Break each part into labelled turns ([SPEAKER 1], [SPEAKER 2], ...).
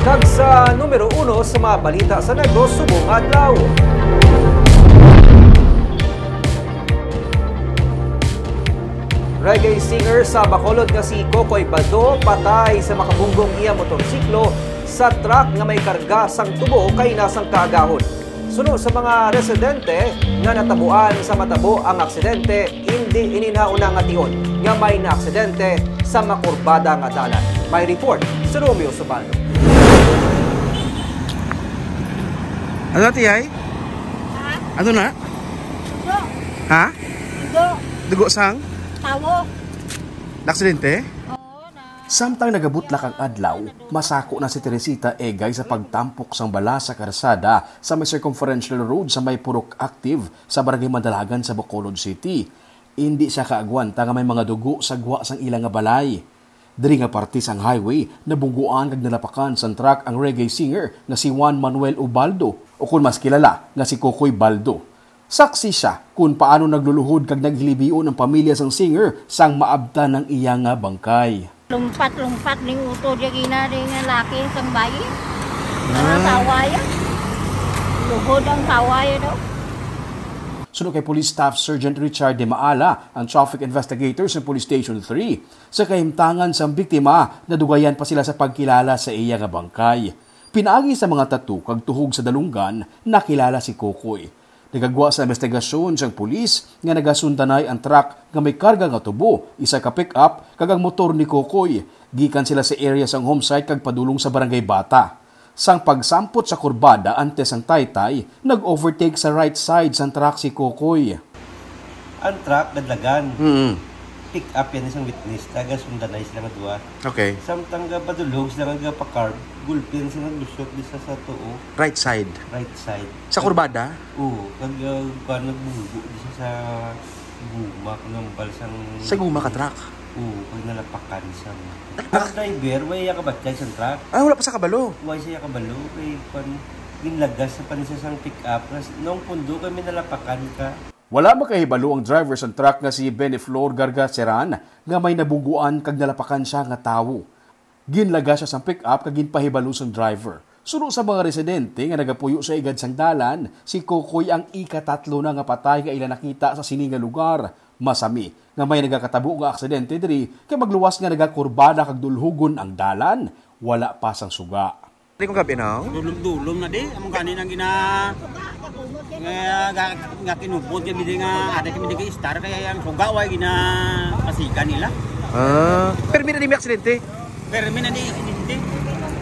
[SPEAKER 1] Kag sa numero 1 sa mga balita sa Negros subong adlaw. Reggae singer sa Bacolod nga si Kokoy Baldo patay sa makabunggong iya motorsiklo sa truck nga may karga sang tubo kay nasang kaagahon. Suno sa mga residente nga natabuan sa matabo ang aksidente, hindi ininhauna nga tion nga may naaksidente sa makurbada nga dalan. May report sa Romeo Subaldo.
[SPEAKER 2] Ano na tiyay?
[SPEAKER 3] Ha?
[SPEAKER 2] Ano na?
[SPEAKER 3] Dugo.
[SPEAKER 2] Ha?
[SPEAKER 3] Dugo.
[SPEAKER 2] Dugo sang?
[SPEAKER 3] Tawo.
[SPEAKER 2] Naksidente?
[SPEAKER 3] Oo na.
[SPEAKER 4] Samtang nagabutlak ang adlaw, masako na si Teresita Egay sa pagtampok sang bala sa karsada sa may circumferential road sa may Purok Active sa Barangay Mandalagan sa Bacolod City. Hindi siya kaagwanta nga may mga dugo sa gwa sang ilang nga balay. Diri nga parte sang highway, nabungguan kag nalapakan sang truck ang reggae singer na si Juan Manuel Ubaldo o kung mas kilala nga si Kokoy Baldo. Saksi siya kung paano nagluluhod kag naghilibion ang pamilya sang singer sang maabta ng iya nga bangkay.
[SPEAKER 3] Lumpat-lumpat ning uto diya gina nga laki sang bayi. Ang sawaya. Luhod ang sawaya daw.
[SPEAKER 4] Sunod kay Police Staff Sergeant Richard De Maala, ang traffic investigator sa Police Station 3. Sa kahimtangan sa biktima, nadugayan pa sila sa pagkilala sa iya nga bangkay. Pinaagi sa mga tatu kag tuhog sa dalunggan, nakilala si Kokoy. Nagagwa sa investigasyon sang pulis nga nagasundanay ang truck nga may karga nga tubo, isa ka pick-up kag ang motor ni Kokoy. Gikan sila sa area sang home site kag padulong sa Barangay Bata. Sang pagsampot sa kurbada antes ang taytay, nag-overtake sa right side sang truck si Kokoy.
[SPEAKER 5] Ang truck, gadlagan. Pick up yan isang witness. Taga sundanay sila nga duwa.
[SPEAKER 2] Okay.
[SPEAKER 5] Samtang padulong sila nga pa-carb, gulpian sila lusot di sa tuo.
[SPEAKER 2] Right side.
[SPEAKER 5] Right side.
[SPEAKER 2] Sa kurbada?
[SPEAKER 5] Oo. Kag nagbunggo di sa guma. Kung sang...
[SPEAKER 2] Sa guma ka truck?
[SPEAKER 5] Oo. Kag nalapakan sa... Ang driver, may yakabatay sa truck.
[SPEAKER 2] Ah, wala pa sa kabalo.
[SPEAKER 5] Why siya yakabalo? Kay ginlagas sa panisa sang pick up. Noong pundo kami nalapakan ka.
[SPEAKER 4] Wala makahibalo ang driver sa truck nga si Beneflor Gargaceran nga may nabungguan kag nalapakan siya nga tawo. Ginlaga siya sa pick-up kag ginpahibalo sang driver. Suno sa mga residente nga nagapuyo sa igad sang dalan, si Kokoy ang ika-3 na nga patay nga ila nakita sa sini nga lugar. Masami nga may nagakatabo nga aksidente diri kay magluwas nga nagakurbada kag dulhugon ang dalan, wala pa sang suga.
[SPEAKER 2] Hindi kong gabi na?
[SPEAKER 6] Dulom-dulom na di. Among kanin ang nga kinubot kami di nga ada kami di star kaya yung sugaway gina pasikan nila.
[SPEAKER 2] Ah, pero may may aksidente?
[SPEAKER 6] Pero may na di aksidente.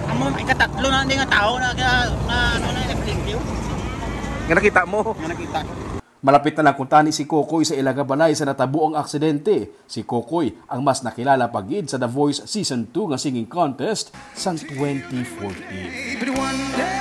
[SPEAKER 6] Among ika-3 na di nga tao na ano na aksidente.
[SPEAKER 2] Nga nakita mo?
[SPEAKER 6] Nga nakita.
[SPEAKER 4] Malapit na lang kuntani si Kokoy sa ilang balay sa natabo ang aksidente. Si Kokoy ang mas nakilala pagid sa The Voice Season 2 nga singing contest sang 2014.